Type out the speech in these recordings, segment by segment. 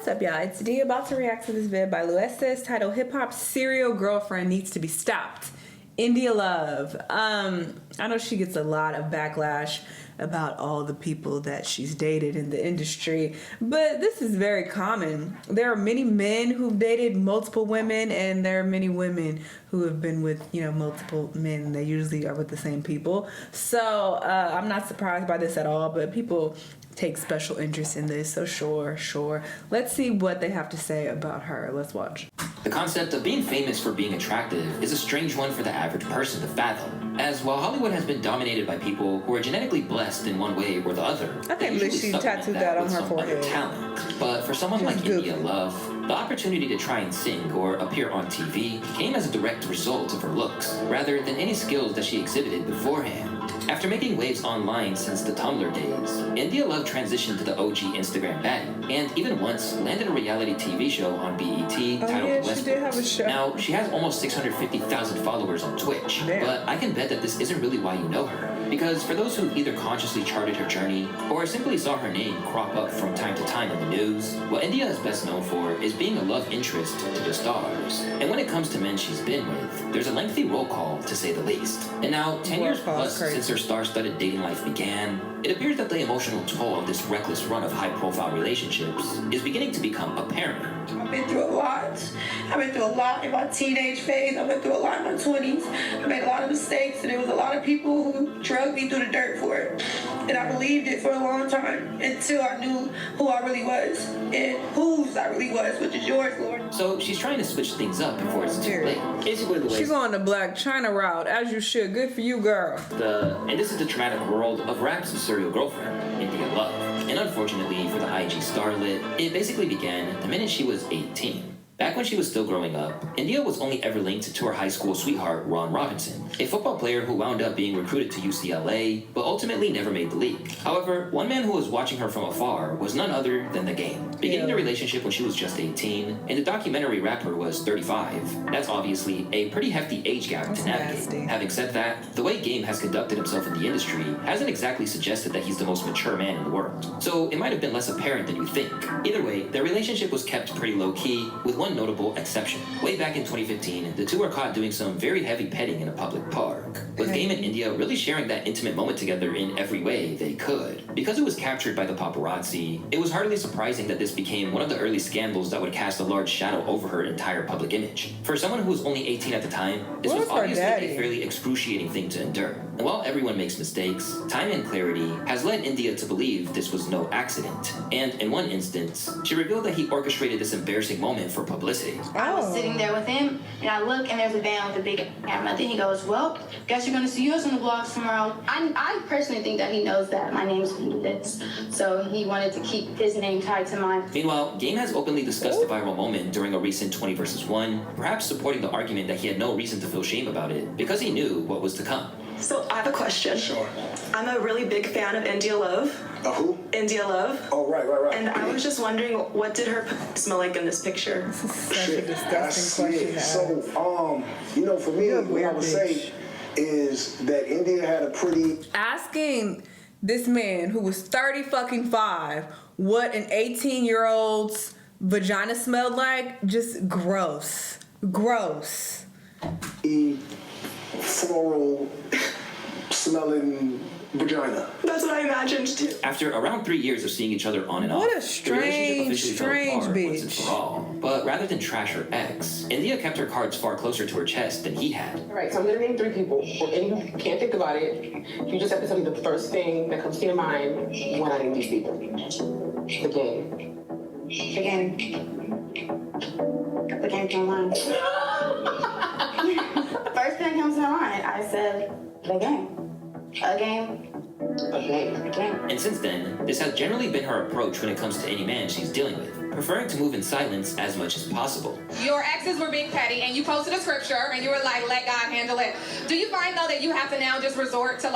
What's up, y'all? It's D about to react to this vid by Luestes titled "HipHop's Serial Girlfriend Needs to Be Stopped." India Love. I know she gets a lot of backlash about all the people that she's dated in the industry, but this is very common. There are many men who've dated multiple women, and there are many women who have been with, multiple men. They usually are with the same people. So I'm not surprised by this at all, but people take special interest in this, so sure. Let's see what they have to say about her. Let's watch. The concept of being famous for being attractive is a strange one for the average person to fathom, as while Hollywood has been dominated by people who are genetically blessed in one way or the other, I think she tattooed that on her forehead. Talent. But for someone like India Love, the opportunity to try and sing or appear on TV came as a direct result of her looks, rather than any skills that she exhibited beforehand. After making waves online since the Tumblr days, India Love transitioned to the OG Instagram baddie, and even once landed a reality TV show on BET titled She did have a show. Now, she has almost 650,000 followers on Twitch, but I can bet that this isn't really why you know her. Because for those who either consciously charted her journey, or simply saw her name crop up from time to time in the news, what India is best known for is being a love interest to the stars. And when it comes to men she's been with, there's a lengthy roll call, to say the least. And now, 10 years plus since her star-studded dating life began, it appears that the emotional toll of this reckless run of high-profile relationships is beginning to become apparent. I've been through a lot. I've been through a lot in my teenage phase. I've been through a lot in my 20s. I made a lot of mistakes, and there was a lot of people who drugged me through the dirt for it. And I believed it for a long time until I knew who I really was and whose I really was, which is yours, Lord. So she's trying to switch things up before it's too late. Basically, the way she's on the Black China route, as you should. Good for you, girl. And this is the traumatic world of rap's serial girlfriend, India Love. And unfortunately for the IG starlet, it basically began the minute she was 18. Back when she was still growing up, India was only ever linked to her high school sweetheart, Ron Robinson, a football player who wound up being recruited to UCLA, but ultimately never made the league. However, one man who was watching her from afar was none other than The Game, beginning the relationship when she was just 18, and the documentary rapper was 35. That's obviously a pretty hefty age gap to navigate. Having said that, the way Game has conducted himself in the industry hasn't exactly suggested that he's the most mature man in the world, so it might have been less apparent than you think. Either way, their relationship was kept pretty low-key, with one notable exception. Way back in 2015, the two were caught doing some very heavy petting in a public park, with Game and India really sharing that intimate moment together in every way they could. Because it was captured by the paparazzi, it was hardly surprising that this became one of the early scandals that would cast a large shadow over her entire public image. For someone who was only 18 at the time, this was obviously a fairly excruciating thing to endure. And while everyone makes mistakes, time and clarity has led India to believe this was no accident. And in one instance, she revealed that he orchestrated this embarrassing moment for publicity. I was sitting there with him, and I look, and there's a band with a big camera. Then he goes, "Well, guess you're gonna see us on the blogs tomorrow." I personally think that he knows that my name is this, so he wanted to keep his name tied to mine. Meanwhile, Game has openly discussed the viral moment during a recent 20 vs. 1, perhaps supporting the argument that he had no reason to feel shame about it because he knew what was to come. So I have a question. Sure. I'm a really big fan of India Love. Who? India Love. Oh, right. And I was just wondering, what did her smell like in this picture? This is such a disgusting question to ask. So, for me, what I would say is that India had a pretty... Asking this man who was 35 what an 18-year-old's vagina smelled like, just gross. Gross. Floral smelling vagina. That's what I imagined too. After around 3 years of seeing each other on and off, What a the strange relationship once and bitch. for all. But rather than trash her ex, India kept her cards far closer to her chest than he had. All right, so I'm gonna name 3 people. And you can't think about it. You just have to tell me the first thing that comes to your mind when I name these people. The Game. The Game. The Game came on. First thing comes to my mind, I said, The Game. A game. And since then, this has generally been her approach when it comes to any man she's dealing with, preferring to move in silence as much as possible. Your exes were being petty, and you posted a scripture, and you were like, let God handle it. Do you find, though, that you have to now just resort to,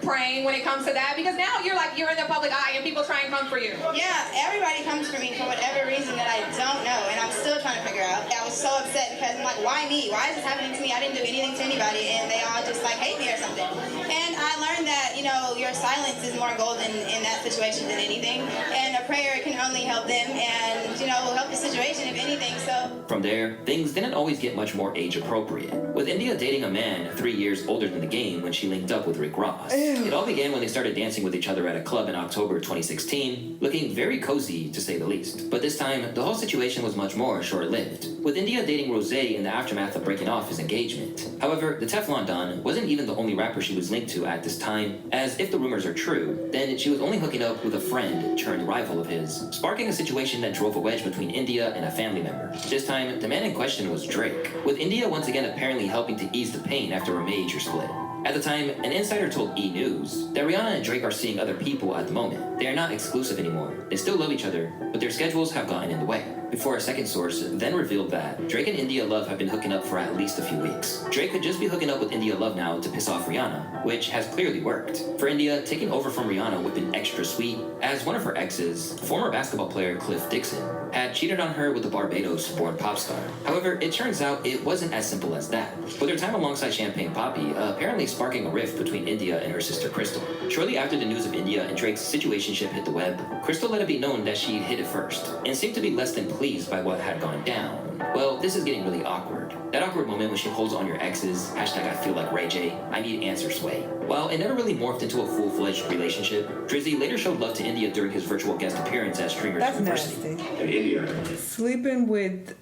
praying when it comes to that? Because now you're in the public eye, and people try and come for you. Yeah, everybody comes for me for whatever reason that I don't know, and I'm still trying to figure girl. I was so upset because I'm like, why me? Why is this happening to me? I didn't do anything to anybody, and they all just like hate me or something. And I learned that, you know, your silence is more golden in that situation than anything, and a prayer can only help them and, you know, help the situation if anything. So From there, things didn't always get much more age appropriate, with India dating a man 3 years older than the game when she linked up with Rick Ross. It all began when they started dancing with each other at a club in October 2016, looking very cozy to say the least. But this time, the whole situation was much more short-lived, with India dating Rose in the aftermath of breaking off his engagement. However, the Teflon Don wasn't even the only rapper she was linked to at this time, as if the rumors are true, then she was only hooking up with a friend turned rival of his, sparking a situation that drove a wedge between India and a family member. This time, the man in question was Drake, with India once again apparently helping to ease the pain after a major split. At the time, an insider told E! News that Rihanna and Drake are seeing other people at the moment. They are not exclusive anymore. They still love each other, but their schedules have gotten in the way. Before a second source then revealed that Drake and India Love have been hooking up for at least a few weeks. Drake could just be hooking up with India Love now to piss off Rihanna, which has clearly worked. For India, taking over from Rihanna would have been extra sweet, as one of her exes, former basketball player Cliff Dixon, had cheated on her with the Barbados-born pop star. However, it turns out it wasn't as simple as that, with her time alongside Champagne Papi apparently sparking a rift between India and her sister Crystal. Shortly after the news of India and Drake's situationship hit the web, Crystal let it be known that she'd hit it first, and seemed to be less than pleased by what had gone down. Well, this is getting really awkward. That awkward moment when she holds on your exes, hashtag I feel like Ray J, I need answers way. While it never really morphed into a full-fledged relationship, Drizzy later showed love to India during his virtual guest appearance at Streamers That's University. nasty. In India. Sleeping with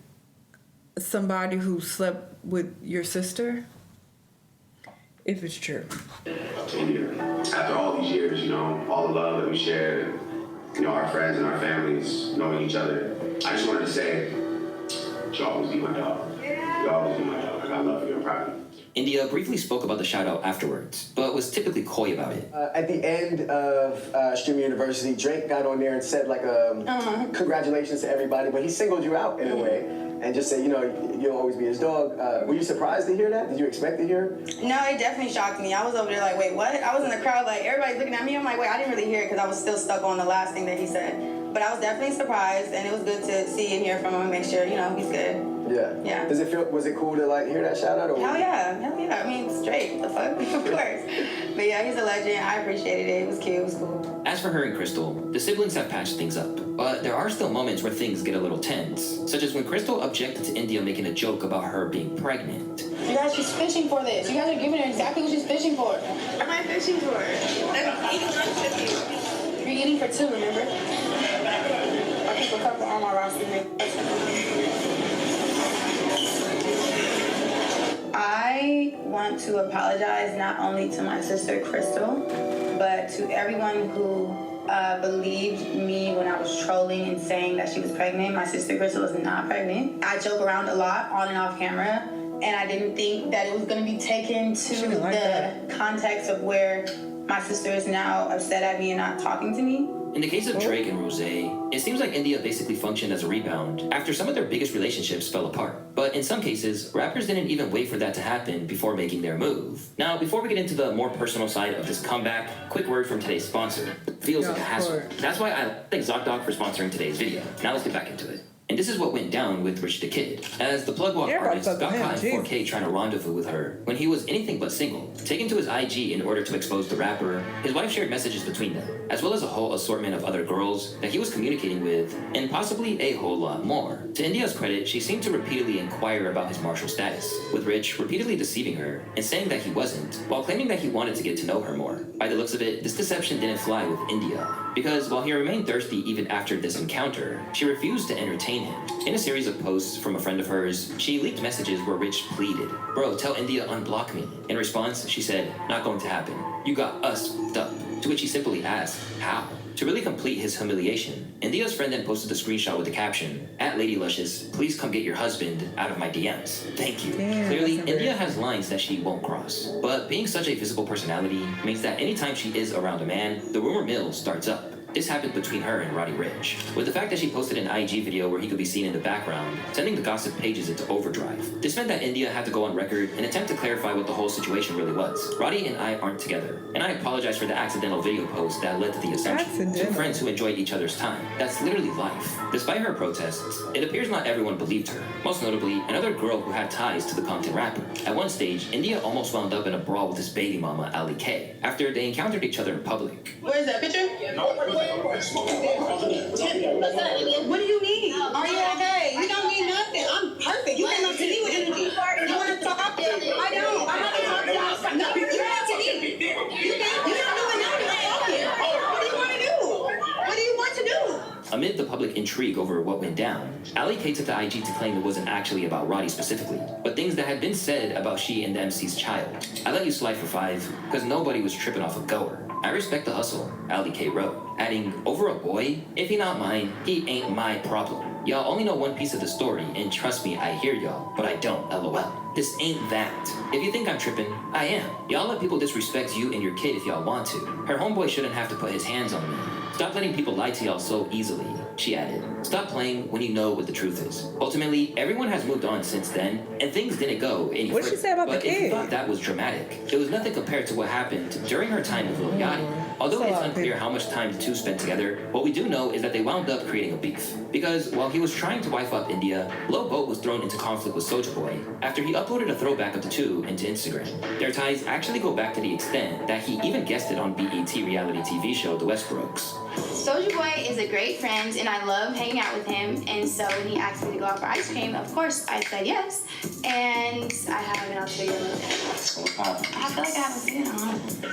somebody who slept with your sister, if it's true. India. After all these years, you know, all the love that we shared, you know, our friends and our families knowing each other, I just wanted to say, you always be my dog. You always be my dog. I love you. I'm proud of you. India briefly spoke about the shout-out afterwards, but was typically coy about it. At the end of Streamer University, Drake got on there and said, like, congratulations to everybody, but he singled you out in a way and just said, you know, you'll always be his dog. Were you surprised to hear that? Did you expect to hear it? no, it definitely shocked me. I was over there like, wait, what? I was in the crowd like, everybody's looking at me. I'm like, wait, I didn't really hear it because I was still stuck on the last thing that he said. But I was definitely surprised, and it was good to see and hear from him and make sure, you know, he's good. Yeah. Yeah. Was it cool to, like, hear that shout out? Hell yeah. I mean, straight, the fuck, of course. But yeah, he's a legend. I appreciated it. It was cute. It was cool. As for her and Crystal, the siblings have patched things up, but there are still moments where things get a little tense, such as when Crystal objected to India making a joke about her being pregnant. You guys, she's fishing for this. You guys are giving her exactly what she's fishing for. What am I fishing for? I'm eating lunch with you. You're eating for two, remember? I keep a couple on my roster. I want to apologize not only to my sister Crystal, but to everyone who believed me when I was trolling and saying that she was pregnant. My sister Crystal is not pregnant. I joke around a lot on and off camera, and I didn't think that it was going to be taken to the context of where my sister is now upset at me and not talking to me. In the case of Drake and Rose, it seems like India basically functioned as a rebound after some of their biggest relationships fell apart. But in some cases, rappers didn't even wait for that to happen before making their move. Now, before we get into the more personal side of this comeback, quick word from today's sponsor. Feels like a hassle. That's why I thank ZocDoc for sponsoring today's video. Now let's get back into it. And this is what went down with Rich the Kid, as the Plug Walk artist got caught in 4K trying to rendezvous with her when he was anything but single. Taken to his IG in order to expose the rapper, his wife shared messages between them, as well as a whole assortment of other girls that he was communicating with, and possibly a whole lot more. To India's credit, she seemed to repeatedly inquire about his marital status, with Rich repeatedly deceiving her and saying that he wasn't, while claiming that he wanted to get to know her more. By the looks of it, this deception didn't fly with India, because while he remained thirsty even after this encounter, she refused to entertain him. In a series of posts from a friend of hers, she leaked messages where Rich pleaded, "Bro, tell India unblock me." In response, she said, "Not going to happen. You got us f***ed up." To which he simply asked, "How?" To really complete his humiliation, India's friend then posted a screenshot with the caption, "@LadyLuscious, please come get your husband out of my DMs. Thank you." Clearly, India has lines that she won't cross. But being such a visible personality means that anytime she is around a man, the rumor mill starts up. This happened between her and Roddy Ricch, with the fact that she posted an IG video where he could be seen in the background, sending the gossip pages into overdrive. This meant that India had to go on record and attempt to clarify what the whole situation really was. Roddy and I aren't together, and I apologize for the accidental video post that led to the assumption. Two friends who enjoy each other's time. That's literally life. Despite her protests, it appears not everyone believed her. Most notably, another girl who had ties to the Compton rapper. At one stage, India almost wound up in a brawl with his baby mama, Ali K, after they encountered each other in public. Where's that picture? What do you need? Are you okay? You don't need nothing. I'm perfect. You came up to me with energy. You want to talk? I don't. I'm not going to talk to you. No, you came to me. You don't know enough to talk here. What do you want to do? What do you want to do? Amid the public intrigue over what went down, Ali K took to IG to claim it wasn't actually about Roddy specifically, but things that had been said about she and the MC's child. I let you slide for 5, because nobody was tripping off a goer. I respect the hustle, Ali K wrote, adding, over a boy, if he not mine, he ain't my problem. Y'all only know one piece of the story, and trust me, I hear y'all, but I don't, LOL. This ain't that. If you think I'm tripping, I am. Y'all let people disrespect you and your kid if y'all want to. Her homeboy shouldn't have to put his hands on me. Stop letting people lie to y'all so easily, she added. Stop playing when you know what the truth is. Ultimately, everyone has moved on since then, and things didn't go any further. What did she say about the But if you kid? thought that was dramatic, it was nothing compared to what happened during her time with Lil Yachty. Although it's unclear how much time the two spent together, what we do know is that they wound up creating a beef. Because while he was trying to wife up India, Lil Boat was thrown into conflict with Soulja Boy after he uploaded a throwback of the two into Instagram. Their ties actually go back to the extent that he even guested on BET reality TV show The Westbrooks. Soulja Boy is a great friend, and I love hanging out with him. And so when he asked me to go out for ice cream, of course I said yes. And I haven't. I'll show you. I feel like I haven't seen him.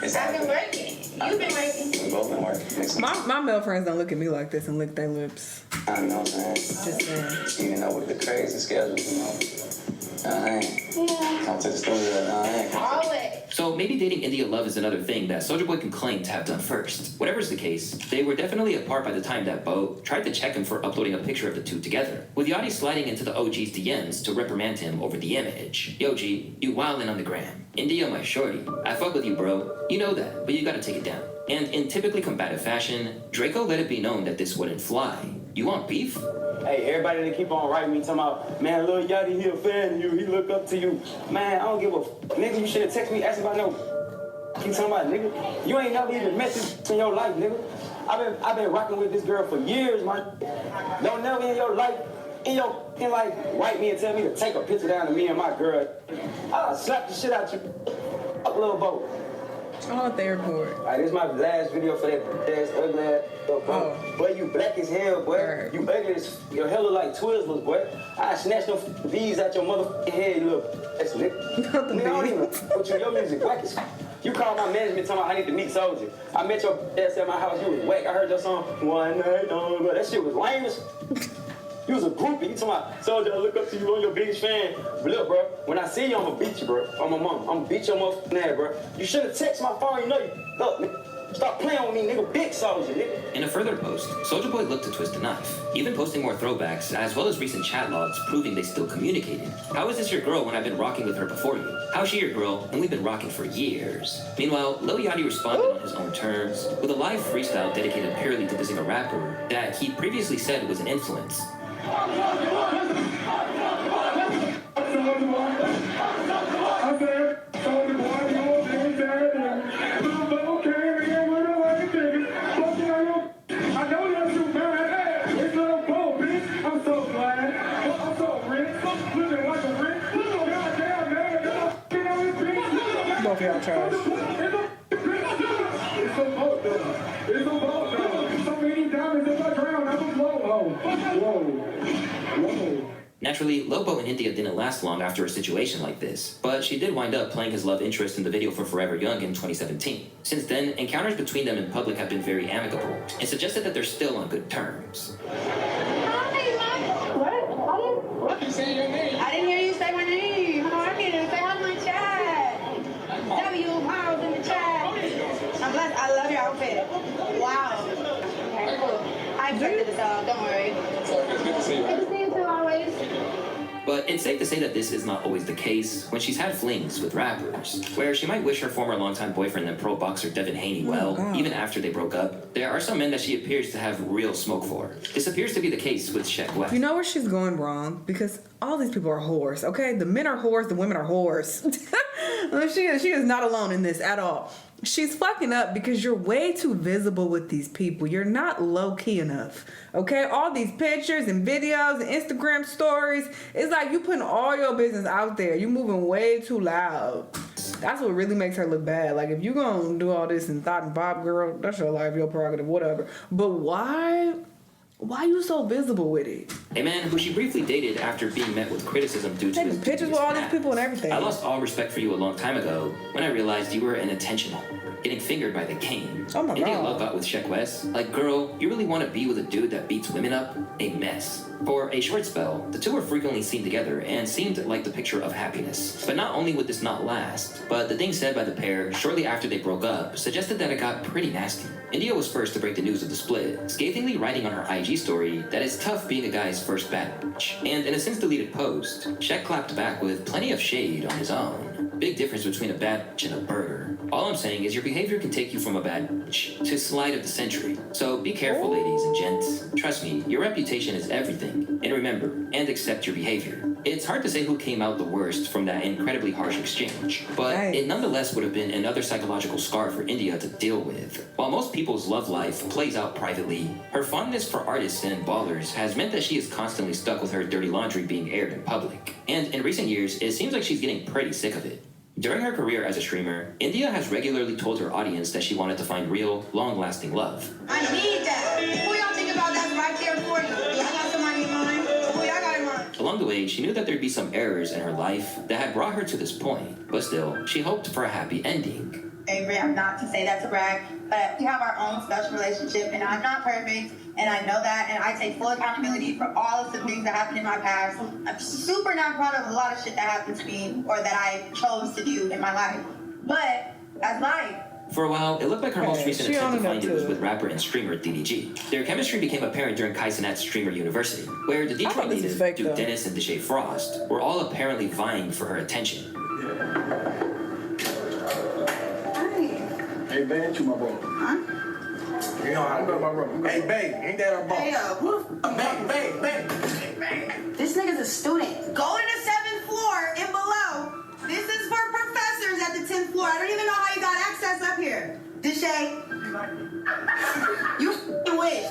I've been working. You've been working. We've both been working. My male friends don't look at me like this and lick their lips. I know, man. Just saying. Even though with the crazy schedule, you know. I ain't. Come to the studio, I ain't. Always. So maybe dating India Love is another thing that Soulja Boy can claim to have done first. Whatever's the case, they were definitely apart by the time that Bo tried to check him for uploading a picture of the two together, with Yachty sliding into the OG's DMs to reprimand him over the image. Yo G, you wildin' on the gram. India my shorty. I fuck with you, bro. You know that, but you gotta take it down. And in typically combative fashion, Draco let it be known that this wouldn't fly. You want beef? Hey, everybody that keep on writing me talking about, man, Lil Yachty, he a fan of you, he look up to you. Man, I don't give a nigga, you should have texted me asking about no you talking about, nigga. You ain't never even met this in your life, nigga. I've been rocking with this girl for years, man. Don't never in your life, in like, write me and tell me to take a picture down of me and my girl. I'll slap the shit out you. Up Lil Bo. I want their report. Alright, this is my last video for that ass ugly ass little boy. Boy, you black as hell, boy. Right. You ugly as your hair look like Twizzlers, boy. I snatched them bees out your motherfucking head, you little ass nigga. Nigga, I don't even put you in your music whack as you called my management talking about I need to meet Soulja. I met your ass at my house, you was whack. I heard your song, One Night Only, that shit was lame as you was a groupie. You talking about, Soulja, I look up to you, I'm your biggest fan. But look, bro, when I see you, I'm gonna beat you, bro. On my mom, I'm gonna beat your motherfucking ass, bro. You should've texted my phone, you know you. Look, nigga, stop playing with me, nigga. Big Soulja, nigga. In a further post, Soulja Boy looked to twist the knife, even posting more throwbacks, as well as recent chat logs proving they still communicated. How is this your girl when I've been rocking with her before you? How's she your girl and we've been rocking for years? Meanwhile, Lil Yachty responded on his own terms, with a live freestyle dedicated purely to dissing a rapper that he previously said was an influence. Both y'all trash. Naturally, Lobo and India didn't last long after a situation like this, but she did wind up playing his love interest in the video for Forever Young in 2017. Since then, encounters between them in public have been very amicable, and suggested that they're still on good terms. What? You say your name? I didn't hear you say my name. How are you? Say hi to my chat. W Miles in the chat. I'm blessed. I love your outfit. Wow. Okay, cool. I expected this out. Don't worry. It's good to see you. Good to see you too, always. But But it's safe to say that this is not always the case when she's had flings with rappers, where she might wish her former longtime boyfriend and pro boxer Devin Haney well, even after they broke up. There are some men that she appears to have real smoke for. This appears to be the case with Sheck Wes. You know where she's going wrong? Because all these people are whores, okay? The men are whores, the women are whores. She is not alone in this at all. She's fucking up because you're way too visible with these people. You're not low-key enough, okay? All these pictures and videos and Instagram stories, it's like you putting all your business out there. You moving way too loud. That's what really makes her look bad. Like, if you gonna do all this and thought and bob, girl, that's your life, your prerogative, whatever. But why you so visible with it? A man who she briefly dated after being met with criticism due to his pictures with all these people and everything. I lost all respect for you a long time ago when I realized you were an attention whore, getting fingered by the king. Oh my India God. Love got with Sheck Wes. Like, girl, you really want to be with a dude that beats women up? A mess. For a short spell, the two were frequently seen together and seemed like the picture of happiness. But not only would this not last, but the things said by the pair shortly after they broke up suggested that it got pretty nasty. India was first to break the news of the split, scathingly writing on her IG story that it's tough being a guy's first bad bitch. And in a since-deleted post, Sheck clapped back with plenty of shade on his own. Big difference between a bad bitch and a burger. All I'm saying is your behavior can take you from a bad bitch to slide of the century. So be careful, ladies and gents. Trust me, your reputation is everything. And remember, and accept your behavior. It's hard to say who came out the worst from that incredibly harsh exchange, but it nonetheless would have been another psychological scar for India to deal with. While most people's love life plays out privately, her fondness for artists and ballers has meant that she is constantly stuck with her dirty laundry being aired in public. And in recent years, it seems like she's getting pretty sick of it. During her career as a streamer, India has regularly told her audience that she wanted to find real, long-lasting love. I need that. Who y'all think about that's right there for you? Y'all got somebody in mind? Who y'all got in mind? Along the way, she knew that there'd be some errors in her life that had brought her to this point, but still, she hoped for a happy ending. Avery, I'm not to say that to brag, but we have our own special relationship, and I'm not perfect, and I know that, and I take full accountability for all of the things that happened in my past. I'm super not proud of a lot of shit that happened to me or that I chose to do in my life, but that's life. For a while, it looked like her most recent she attempt to owned find up it was to with rapper and streamer DDG. Their chemistry became apparent during Kai Cenat's Streamer University, where the Detroit native, Duke Dennis and Deshae Frost were all apparently vying for her attention. Hey, babe, you my bro. Huh? You know, I know my bro. Hey, babe, ain't that our boss? Hey, Babe. This nigga's a student. Go to the 7th floor and below. This is for professors at the 10th floor. I don't even know how you got access up here. Deshae. You f***ing wish.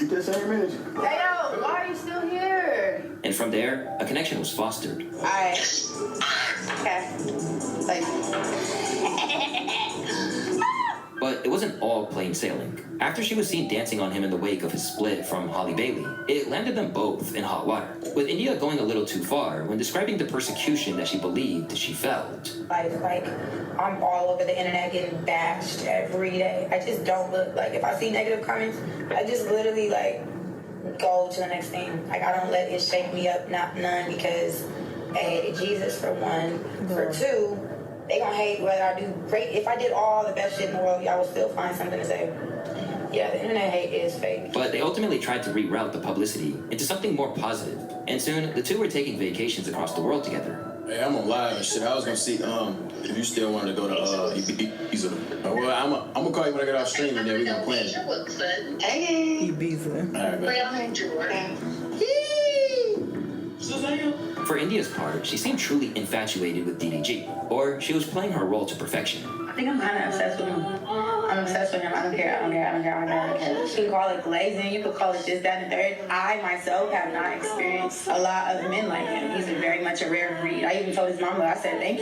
You just ain't managed. Hey, yo, why are you still here? And from there, a connection was fostered. Alright. Okay. Like. But it wasn't all plain sailing. After she was seen dancing on him in the wake of his split from Holly Bailey, it landed them both in hot water, with India going a little too far when describing the persecution that she believed she felt. Like, I'm all over the internet getting bashed every day. I just don't look, like, if I see negative comments, I just literally, like, go to the next thing. Like, I don't let it shake me up, none, because I hated Jesus for one. For two, they gonna hate whether I do great. If I did all the best shit in the world, y'all will still find something to say. Yeah, the internet hate is fake. But they ultimately tried to reroute the publicity into something more positive, and soon the two were taking vacations across the world together. Hey, I'm on live and shit. I was gonna see if you still wanted to go to Ibiza. Well, I'm gonna call you when I get off stream and then we gonna plan it. Hey. Ibiza. All right, man. For India's part, she seemed truly infatuated with DDG, or she was playing her role to perfection. I think I'm kind of obsessed with him. I'm obsessed with him. I don't care. You can call it glazing. You could call it this, that, and the third. I, myself, have not experienced a lot of men like him. He's very much a rare breed. I even told his mama, I said, thank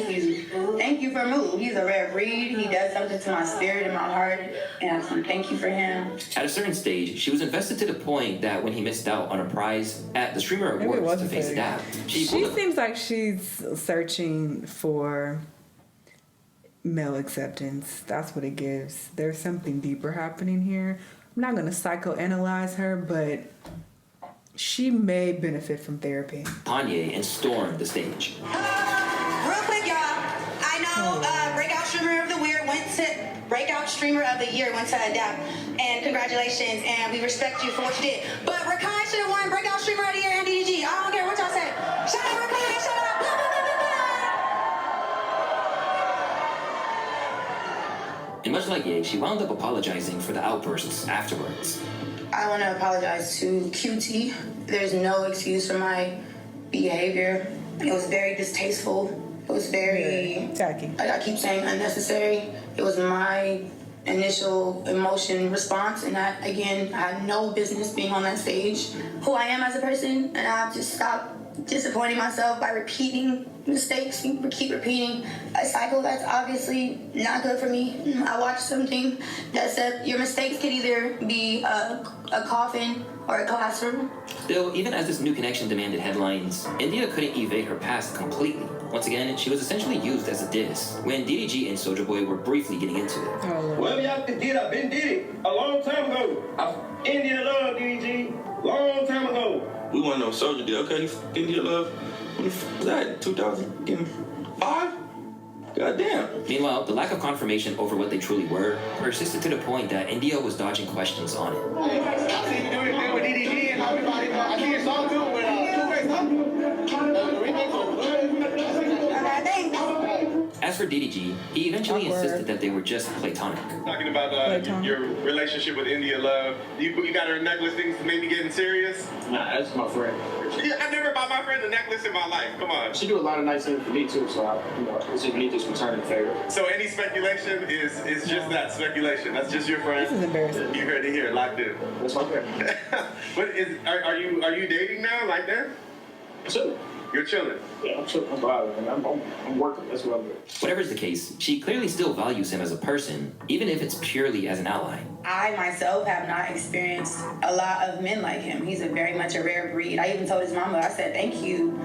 you for Moo. He's a rare breed. He does something to my spirit and my heart, and I said, thank you for him. At a certain stage, she was invested to the point that when he missed out on a prize at the Streamer Awards to face Dab, she seems like she's searching for male acceptance. That's what it gives. There's something deeper happening here. I'm not going to psychoanalyze her, but she may benefit from therapy. Kanye and stormed the stage. Real quick, y'all. I know Breakout Streamer of the Year went to Adapt. And congratulations, and we respect you for what you did. But Rakai should have won Breakout Streamer of the Year and DDG. I don't care what y'all say. Shout out Much like Ye, she wound up apologizing for the outbursts afterwards. I want to apologize to QT. There's no excuse for my behavior. It was very distasteful. It was very tacky. Like I keep saying, unnecessary. It was my initial emotion response, and that, again, I had no business being on that stage. Who I am as a person, and I have to stop disappointing myself by repeating mistakes and keep repeating a cycle that's obviously not good for me. I watched something that said your mistakes could either be a coffin or a classroom. Still, even as this new connection demanded headlines, India couldn't evade her past completely. Once again, she was essentially used as a diss when DDG and Soulja Boy were briefly getting into it. Whatever y'all did, I been did it a long time ago. India love DDG, long time ago. We want no Soulja deal. Okay, India love. When the f was that? 2005? Goddamn. Meanwhile, the lack of confirmation over what they truly were persisted to the point that India was dodging questions on it. I see you doing it with DDG and everybody. I think it's all good with As for DDG, he eventually insisted that they were just platonic. Talking about your relationship with India Love. You got her necklace things maybe getting serious? Nah, that's my friend. Yeah, I never bought my friend a necklace in my life. Come on. She do a lot of nice things for me too, so it's just me just returning the favor. So any speculation is just that speculation. That's just your friend. This is embarrassing. You heard it here, locked in. That's my friend. But are you dating now like that? Chilling. You're chilling. Yeah, I'm chilling. I'm vibing. I'm working. That's what I'm doing. Whatever's the case, she clearly still values him as a person, even if it's purely as an ally. I myself have not experienced a lot of men like him. He's very much a rare breed. I even told his mama, I said, thank you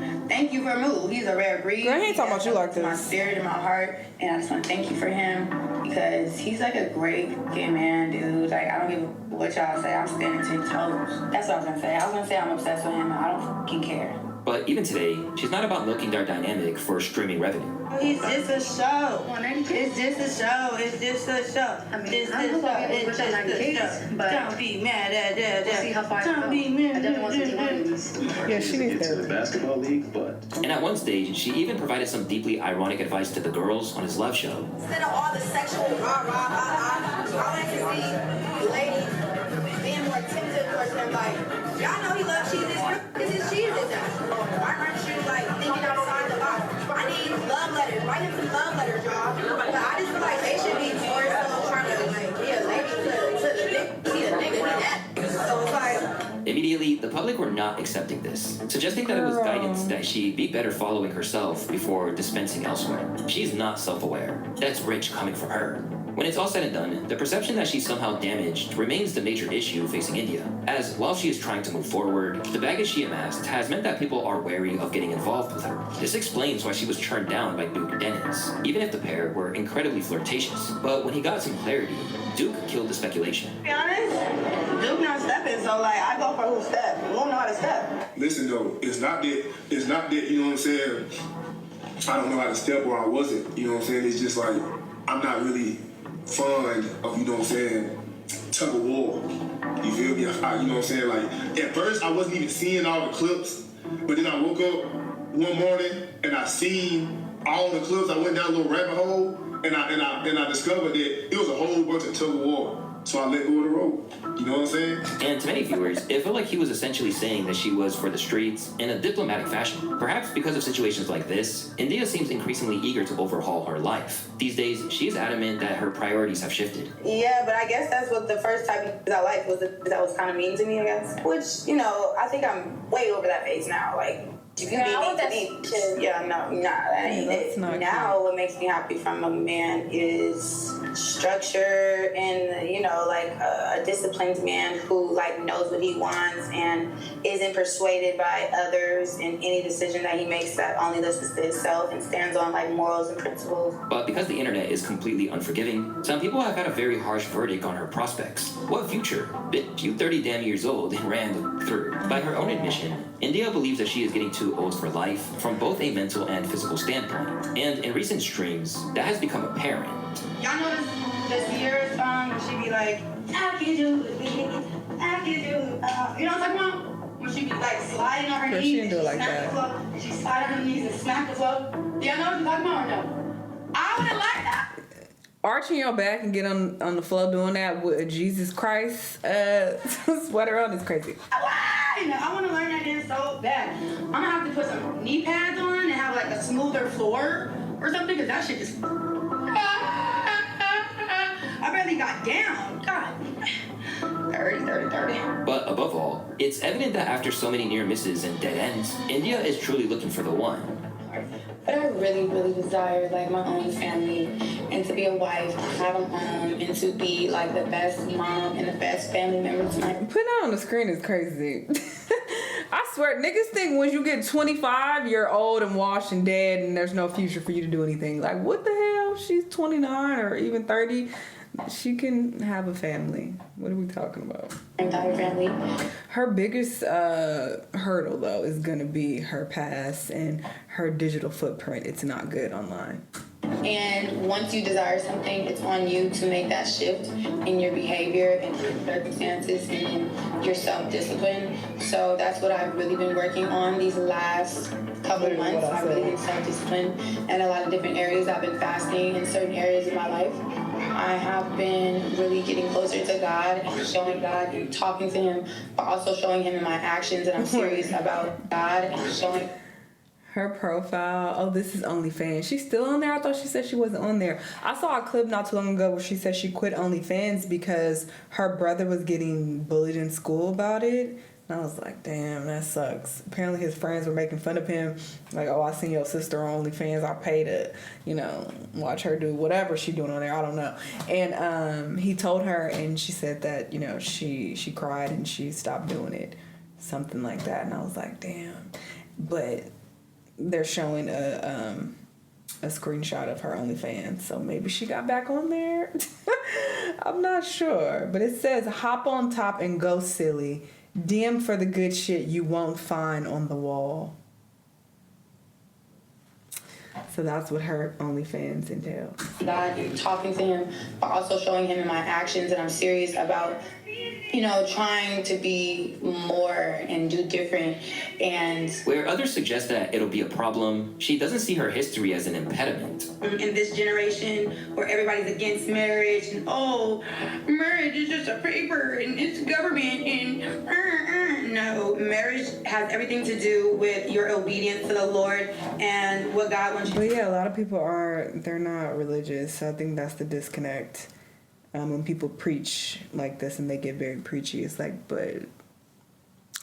for Moo. He's a rare breed. Girl, he ain't talking about you like this. My spirit and my heart, and I just want to thank you for him because he's like a great fucking man, dude. Like, I don't give a what y'all say. I'm standing 10 toes. That's what I was gonna say. I was gonna say I'm obsessed with him. I don't fucking care. But even today, she's not about milking their dynamic for streaming revenue. It's just a show. It's just a show. It's just a show. It's just a show. It's just a show. Don't be mad at that. We'll see how far Don't be mad. I definitely want to see one of these. Yeah, she needs to the basketball league, but. And at one stage, she even provided some deeply ironic advice to the girls on his love show. Instead of all the sexual I like to see ladies being more attentive towards him. Like, y'all know he loves cheese. Because his cheese is that. Why aren't you like thinking outside the box? I need love letters. Write him some love letters, y'all. But I just feel like they should be more so trying to like be a lady to the nigga. He a nigga, he that. So it's like. Immediately, the public were not accepting this, suggesting that it was guidance that she be better following herself before dispensing elsewhere. She's not self-aware. That's rich coming from her. When it's all said and done, the perception that she's somehow damaged remains the major issue facing India, as while she is trying to move forward, the baggage she amassed has meant that people are wary of getting involved with her. This explains why she was turned down by Duke and Dennis, even if the pair were incredibly flirtatious. But when he got some clarity, Duke killed the speculation. To be honest, Duke not stepping, so like I go for who step. We won't know how to step. Listen though, it's not that, you know what I'm saying, I don't know how to step or I wasn't, you know what I'm saying, it's just like, I'm not really fond of, you know what I'm saying, tug of war. You feel me? You know what I'm saying? Like, at first I wasn't even seeing all the clips, but then I woke up one morning and I seen all the clips. I went down a little rabbit hole and I discovered that it was a whole bunch of tug of war. So I let go of the rope. You know what I'm saying? And to many viewers, it felt like he was essentially saying that she was for the streets in a diplomatic fashion. Perhaps because of situations like this, India seems increasingly eager to overhaul her life. These days, she is adamant that her priorities have shifted. Yeah, but I guess that's what the first type of I liked was that was kind of mean to me, I guess. Which, you know, I think I'm way over that phase now. Like, if you that ain't it. Now, what makes me happy from a man is structure and, you know, like a disciplined man who like knows what he wants and isn't persuaded by others in any decision that he makes that only listens to himself and stands on like morals and principles. But because the internet is completely unforgiving, some people have had a very harsh verdict on her prospects. What future? Bitch, you 30 damn years old and ran through. By her own admission, India believes that she is getting too old for life from both a mental and physical standpoint. And in recent streams, that has become apparent. Y'all know this Sierra song where she be like, I can do it, I can do it. You know what I'm talking about? Where she be like sliding on her knees. She didn't do it like that. And she slide on her knees and smack the floor. Do y'all know what I'm talking about or no? I wouldn't like that. arching your back and get on the floor doing that with a Jesus Christ sweater on is crazy. I want to learn that dance so bad. I'm gonna have to put some knee pads on and have like a smoother floor or something, because that shit just. I barely got down. God. 30. But above all, it's evident that after so many near misses and dead ends, India is truly looking for the one. But I really, really desire like my own family and to be a wife, have a home, and to be like the best mom and the best family member to my. Putting that on the screen is crazy. I swear, niggas think when you get 25, you're old and washed and dead and there's no future for you to do anything. Like, what the hell? She's 29 or even 30. She can have a family. What are we talking about? Entire family. Her biggest hurdle, though, is going to be her past and her digital footprint. It's not good online. And once you desire something, it's on you to make that shift in your behavior and your circumstances and your self-discipline. So that's what I've really been working on these last couple of months. I've really been self-disciplined in a lot of different areas. I've been fasting in certain areas of my life. I have been really getting closer to God and showing God and talking to Him, but also showing Him in my actions that I'm serious about God and showing. Her profile, oh, this is OnlyFans. She's still on there? I thought she said she wasn't on there. I saw a clip not too long ago where she said she quit OnlyFans because her brother was getting bullied in school about it. And I was like, damn, that sucks. Apparently his friends were making fun of him. Like, oh, I seen your sister on OnlyFans. I pay to, watch her do whatever she doing on there. I don't know. And he told her, and she said that, she cried and she stopped doing it. Something like that. And I was like, damn. But they're showing a screenshot of her OnlyFans, so maybe she got back on there. I'm not sure, but it says hop on top and go silly. DM for the good shit you won't find on the wall. So that's what her OnlyFans entails. God and talking to Him, but also showing Him in my actions that I'm serious about, trying to be more and do different. And where others suggest that it'll be a problem, she doesn't see her history as an impediment. In this generation where everybody's against marriage and marriage is just a paper and it's government and no, marriage has everything to do with your obedience to the Lord and what God wants you to do. But yeah, a lot of people they're not religious, so I think that's the disconnect. When people preach like this and they get very preachy, it's like, but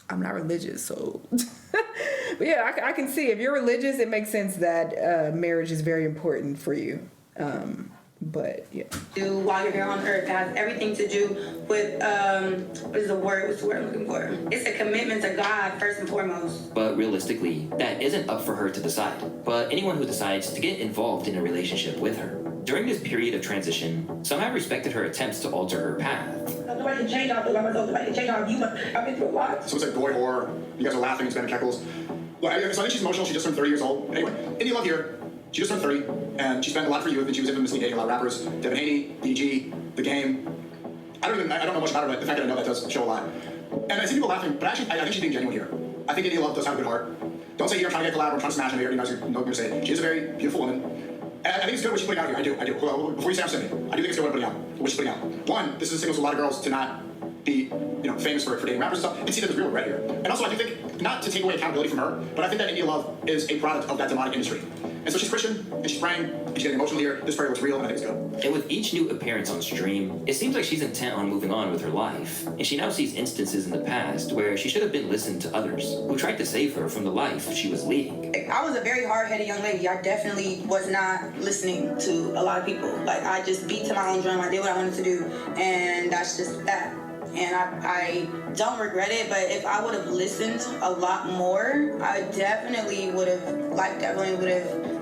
I'm not religious, so. But yeah, I can see if you're religious, it makes sense that marriage is very important for you. But yeah. Do while you're here on earth, it has everything to do with what's the word I'm looking for? It's a commitment to God first and foremost. But realistically, that isn't up for her to decide, but anyone who decides to get involved in a relationship with her. During this period of transition, some have respected her attempts to alter her path. Nobody can change how I feel about myself. Nobody can change how you. I've been through a lot. So it's like boy horror. You guys are laughing and spamming cackles. Well, so I think she's emotional. She just turned 30 years old. Anyway, India Love here. She just turned 30, and she spent a lot for youth, and she was infamously dating a lot of rappers. Devin Haney, BG, The Game. I don't know much about her, but the fact that I know that does show a lot. And I see people laughing, but actually, I think she's being genuine here. I think India Love does have a good heart. Don't say here I'm trying to get collab or I'm trying to smash him here. You guys know what I'm going to say. She is a very beautiful woman. And I think it's good what she's putting out here. I do. Well, before you say I'm saying, I do think it's good what she's putting out. One, this is a signal to a lot of girls to not be, famous for dating rappers and stuff, and see that there's real regret here. And also, I do think, not to take away accountability from her, but I think that India Love is a product of that demonic industry. And so she's Christian, and she's praying, and she's getting emotional here. This prayer looks real, and I think it's good. And with each new appearance on stream, it seems like she's intent on moving on with her life. And she now sees instances in the past where she should have been listened to others who tried to save her from the life she was leading. I was a very hard-headed young lady. I definitely was not listening to a lot of people. Like, I just beat to my own drum. I did what I wanted to do, and that's just that. And I don't regret it, but if I would have listened a lot more, I definitely would have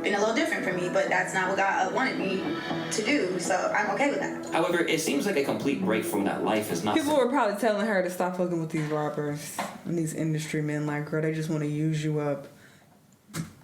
been a little different for me, but that's not what God wanted me to do, so I'm okay with that. However, it seems like a complete break from that life is not. People were probably telling her to stop fucking with these rappers and these industry men like her. They just want to use you up.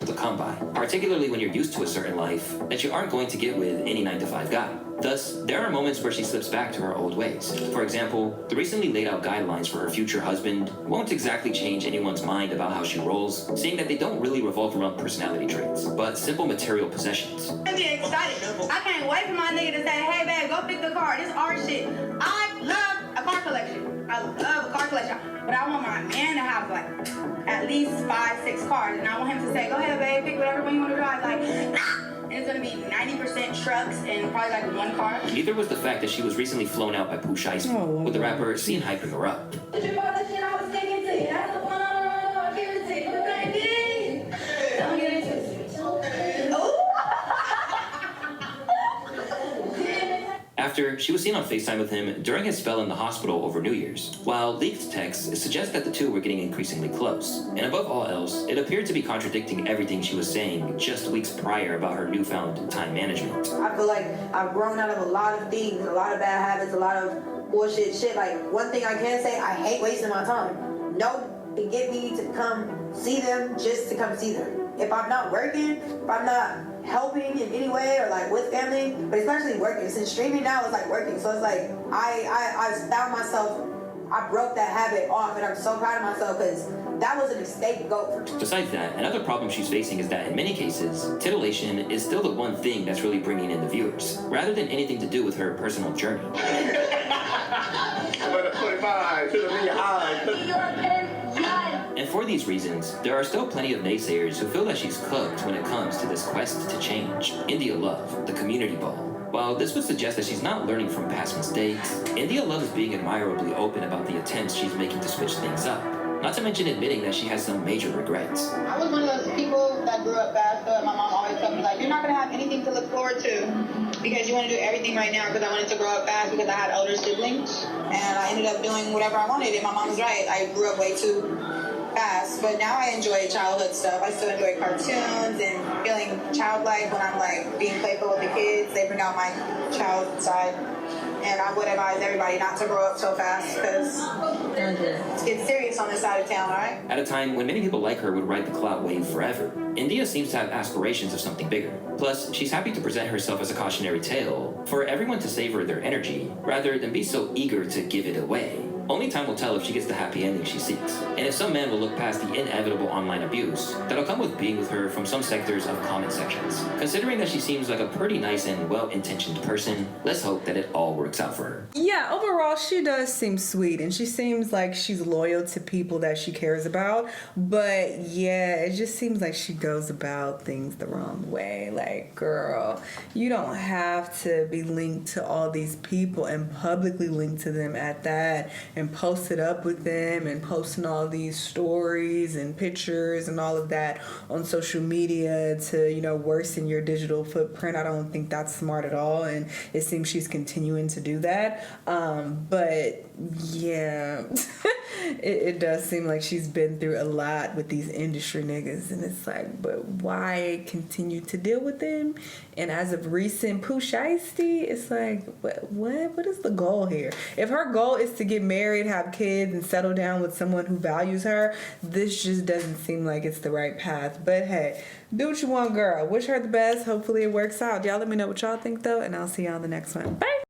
to come by, particularly when you're used to a certain life that you aren't going to get with any 9-to-5 guy. Thus, there are moments where she slips back to her old ways. For example, the recently laid out guidelines for her future husband won't exactly change anyone's mind about how she rolls, seeing that they don't really revolve around personality traits, but simple material possessions. I'm excited. I can't wait for my nigga to say, hey babe, go pick the car. This is our shit. I love a car collection. I love a car collection. But I want my man to have like at least 5-6 cars. And I want him to say, go ahead babe, pick whatever one you want to drive. Like, nah. And it's gonna be 90% trucks and probably like one car. Neither was the fact that she was recently flown out by Pooh Shiesty, with the rapper seen hyping her up. Did you buy the shit I was taking to you? That's the one I give it to you. Okay, don't get into it. After, she was seen on FaceTime with him during his spell in the hospital over New Year's, while leaked texts suggest that the two were getting increasingly close. And above all else, it appeared to be contradicting everything she was saying just weeks prior about her newfound time management. I feel like I've grown out of a lot of things, a lot of bad habits, a lot of bullshit shit. Like, one thing I can say, I hate wasting my time. No, it get me to come see them just to come see them. If I'm not working, if I'm not helping in any way or like with family, but especially working, since streaming now is like working, so it's like I found myself, I broke that habit off, and I'm so proud of myself because that was an escape goat for me. Besides that, another problem she's facing is that in many cases, titillation is still the one thing that's really bringing in the viewers, rather than anything to do with her personal journey. And for these reasons, there are still plenty of naysayers who feel that she's cooked when it comes to this quest to change. India Love, the community ball. While this would suggest that she's not learning from past mistakes, India Love is being admirably open about the attempts she's making to switch things up. Not to mention admitting that she has some major regrets. I was one of those people that grew up fast, so my mom always told me, like, you're not going to have anything to look forward to because you want to do everything right now, because I wanted to grow up fast because I had older siblings, and I ended up doing whatever I wanted, and my mom was right. I grew up way too fast, but now I enjoy childhood stuff. I still enjoy cartoons and feeling childlike when I'm like being playful with the kids. They bring out my child side, and I would advise everybody not to grow up so fast because it's getting serious on this side of town, all right? At a time when many people like her would ride the clout wave forever, India seems to have aspirations of something bigger. Plus, she's happy to present herself as a cautionary tale for everyone to savor their energy rather than be so eager to give it away. Only time will tell if she gets the happy ending she seeks, and if some man will look past the inevitable online abuse that'll come with being with her from some sectors of comment sections. Considering that she seems like a pretty nice and well-intentioned person, let's hope that it all works out for her. Yeah, overall, she does seem sweet, and she seems like she's loyal to people that she cares about, but yeah, it just seems like she goes about things the wrong way. Like, girl, you don't have to be linked to all these people and publicly linked to them at that, and post it up with them and posting all these stories and pictures and all of that on social media to, you know, worsen your digital footprint. I don't think that's smart at all, and it seems she's continuing to do that. But yeah, it does seem like she's been through a lot with these industry niggas, and it's like, but why continue to deal with them? And as of recent, Pooh Shiesty, it's like, what is the goal here? If her goal is to get married, have kids, and settle down with someone who values her, this just doesn't seem like it's the right path. But hey, do what you want, girl. Wish her the best. Hopefully it works out. Y'all let me know what y'all think, though, and I'll see y'all on the next one. Bye!